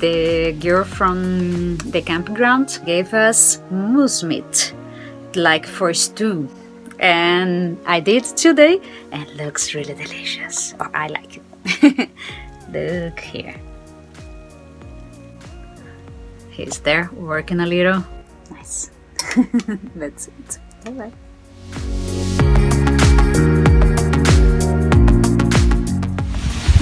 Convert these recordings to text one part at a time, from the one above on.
the girl from the campground gave us moose meat, like for stew. And I did today, and it looks really delicious. Or I like it. Look here. He's there working a little. Nice. That's it. Bye-bye.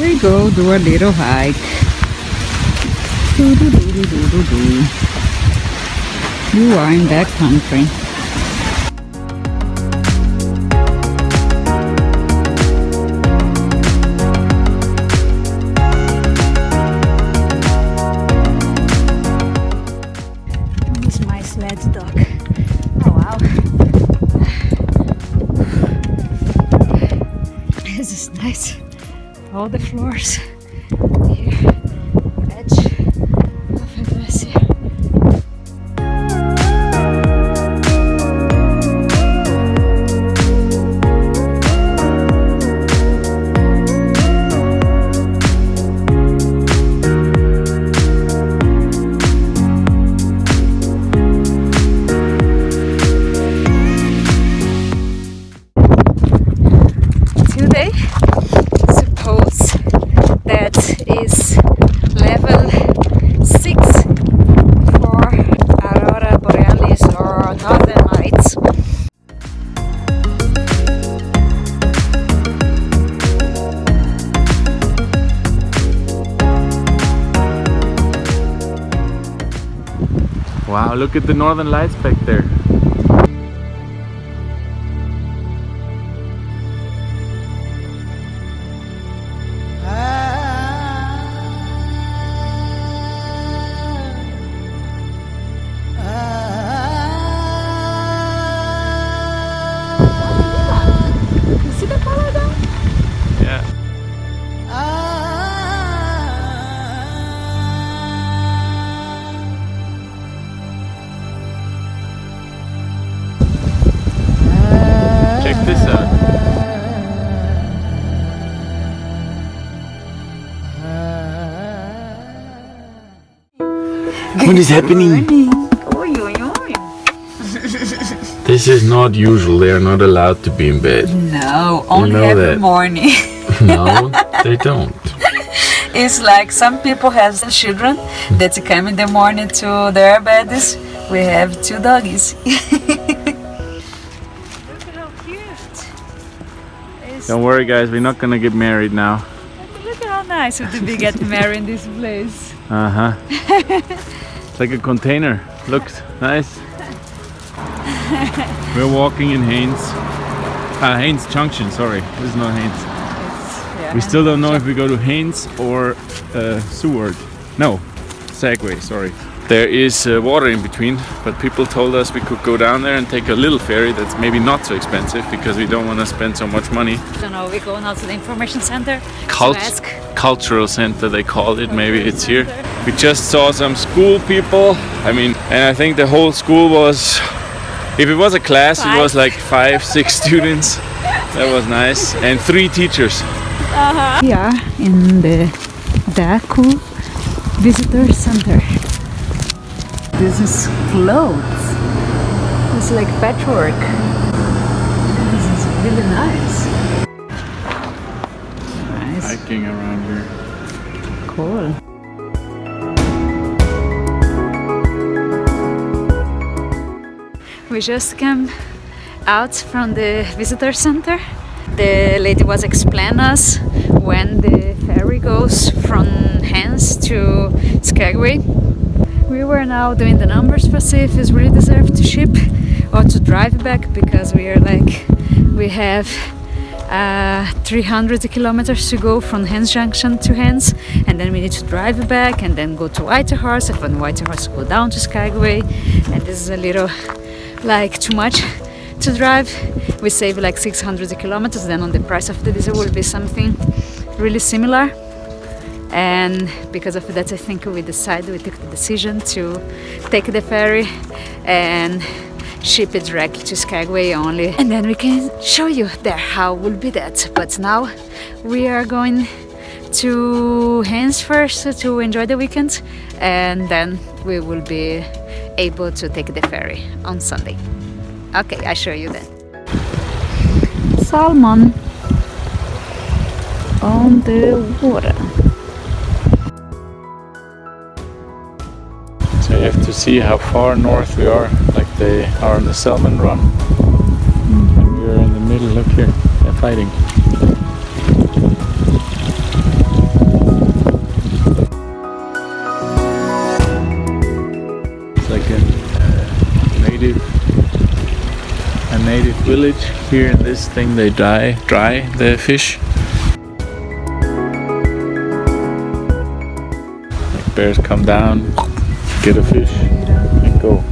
We go do a little hike. You are in back country. This is my sled dog. Oh wow. This is nice. All the floors here, edge of a glacier. Today, suppose that is level 6 for Aurora Borealis or Northern Lights. Wow, look at the northern lights back there. See the color down? Yeah. Check this out. What is happening? This is not usual. They are not allowed to be in bed. No, only every that. morning. No, they don't. It's like some people have children that come in the morning to their beds. We have 2 doggies. Look at how cute. Don't worry, guys. We're not gonna get married now. Look at how nice it would be getting married in this place. It's like a container. Looks nice. We're walking in Haines Junction. Sorry, this is not Haines. Yeah, We still don't know if we go to Haines or Seward. No, Skagway. Sorry. There is water in between, but people told us we could go down there and take a little ferry that's maybe not so expensive because we don't want to spend so much money. I don't know, we're going out to the information center to ask. Cultural center they call it, maybe it's here. We just saw some school people, and I think the whole school was, if it was a class, it was like 5-6 students. That was nice. And 3 teachers. We are in the Daku Visitor Center. This is clothes. It's like patchwork. This is really nice. Nice. Hiking around here. Cool. We just came out from the visitor center. The lady was explaining us when the ferry goes from Haines to Skagway. We were now doing the numbers for see if it's really deserved to ship or to drive back, because we have 300 kilometers to go from Haines Junction to Haines, and then we need to drive back and then go to Whitehorse, and from Whitehorse go down to Skagway, and this is a little like too much to drive. We save like 600 kilometers, then on the price of the diesel will be something really similar. And because of that, I think we took the decision to take the ferry and ship it directly to Skagway only, and then we can show you there how will be that. But now we are going to Haines first to enjoy the weekend, and then we will be able to take the ferry on Sunday. Okay, I show you then. Salmon on the water. So you have to see how far north we are, like they are on the Salmon run. And we're in the middle, look here, they're fighting. It's like a native village. Here in this thing they dry the fish. Like bears come down, get a fish and go.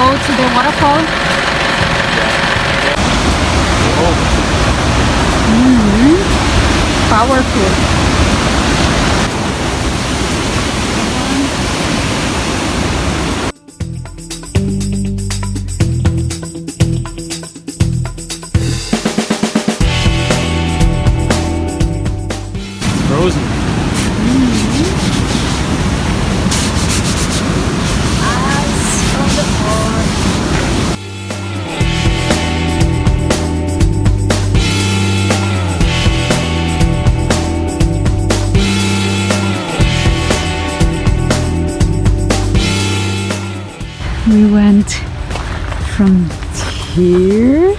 Go to the waterfall. Powerful. Frozen. Ice on the floor. We went from here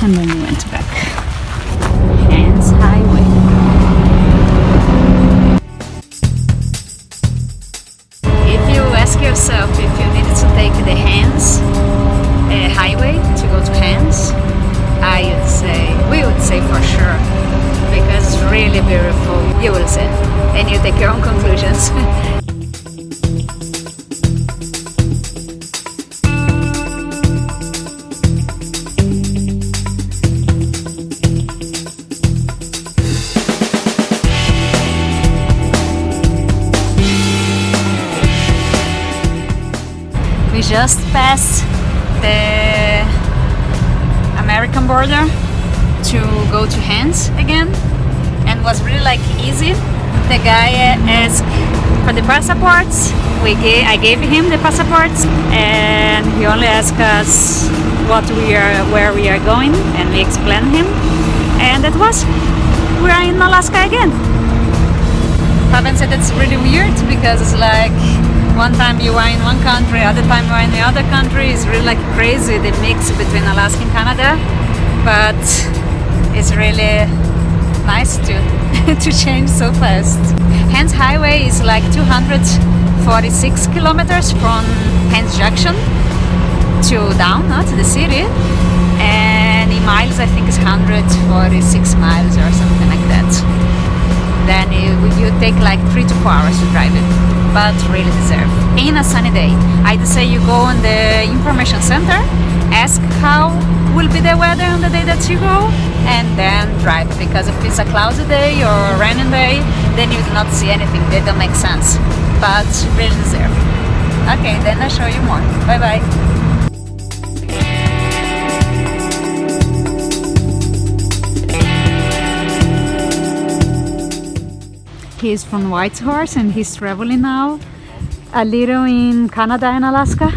and then we went back. Haines Highway. If you ask yourself if you needed to take the Haines Highway to go to Haines, we would say for sure, because it's really beautiful. You will see, and you take your own conclusions. We just passed the American border to go to Haines again, and was really like easy. The guy asked for the passports. I gave him the passports, and he only asked us where we are going, and we explained him, and that was, we are in Alaska again. Haven't said it's really weird, because it's like one time you are in one country, other time you are in the other country. It's really like crazy, the mix between Alaska and Canada, but it's really nice to to change so fast. Haines Highway is like 246 kilometers from Haines Junction to down to the city, and in miles I think it's 146 miles or something like that. Then you take like 3 to 4 hours to drive it, but really deserve. In a sunny day, I'd say you go on the information center, ask how will be the weather on the day that you go, and then drive, because if it's a cloudy day or a rainy day, then you do not see anything. They don't make sense, but really deserve. Okay, then I'll show you more. Bye bye. He's from Whitehorse and he's traveling now a little in Canada and Alaska.